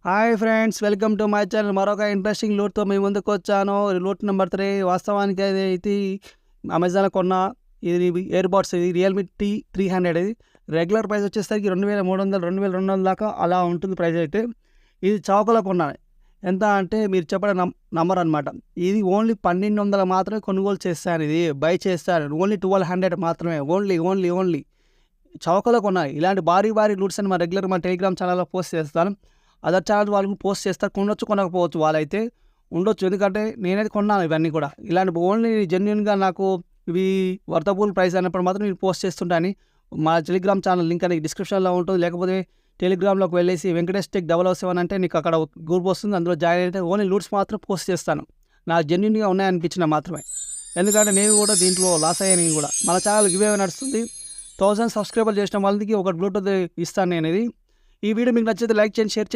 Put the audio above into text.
Hi friends, welcome to my channel. మరొక interesting లూట్‌తో మీ ముందుకొచ్చాను. Loot number 3. వాస్తవానికి ఇది అమెజాన్‌లో కొన్న ఇది ఇయర్ బడ్స్, ఇది రియల్‌మీ T300. ఇది రెగ్యులర్ ప్రైస్ వచ్చేసరికి 2300, 2200 దాకా అలా ఉంటుంది ప్రైస్ అయితే. ఇది చౌకలో కొన్నాను. ఎంత అంటే మీరు చెప్పడం నమ్మరనమాట. ఇది ఓన్లీ 1200 మాత్రమే కొనుగోలు చేశాను. ఇది బై చేశాను. ఓన్లీ 1200 మాత్రమే. ఓన్లీ చౌకలో కొన్నాను. ఇలాంటి భారీ లూట్స్ అని మా టెలిగ్రామ్ ఛానల్లో పోస్ట్ చేస్తాను. అదర్ ఛానల్ వాళ్ళు పోస్ట్ చేస్తారు. కొనొచ్చు, కొనకపోవచ్చు, వాళ్ళైతే ఉండొచ్చు. ఎందుకంటే నేనైతే కొన్నాను ఇవన్నీ కూడా. ఇలాంటి ఓన్లీ జెన్యూన్గా నాకు ఇవి వర్తబుల్ ప్రైస్ అన్నప్పుడు మాత్రం నేను పోస్ట్ చేస్తుంటాను. మా టెలిగ్రామ్ ఛానల్ లింక్ అనేది డిస్క్రిప్షన్లో ఉంటుంది. లేకపోతే టెలిగ్రామ్లోకి వెళ్ళేసి వెంకటేష్ టెక్ 007 అంటే నీకు అక్కడ గ్రూప్ వస్తుంది. అందులో జాయిన్ అయితే ఓన్లీ లూట్స్ మాత్రం పోస్ట్ చేస్తాను. నాకు జెన్యూన్గా ఉన్నాయనిపించిన మాత్రమే. ఎందుకంటే నేను కూడా దీంట్లో లాస్ అయ్యాను. కూడా మన ఛానల్ గివ్ అవే నడుస్తుంది. 1000 సబ్స్క్రైబర్లు చేసిన వాళ్ళకి ఒక బ్లూటూత్ ఇస్తాను నేను. ఇది ఈ వీడియో మీకు నచ్చితే లైక్ చేయండి, షేర్ చేయండి.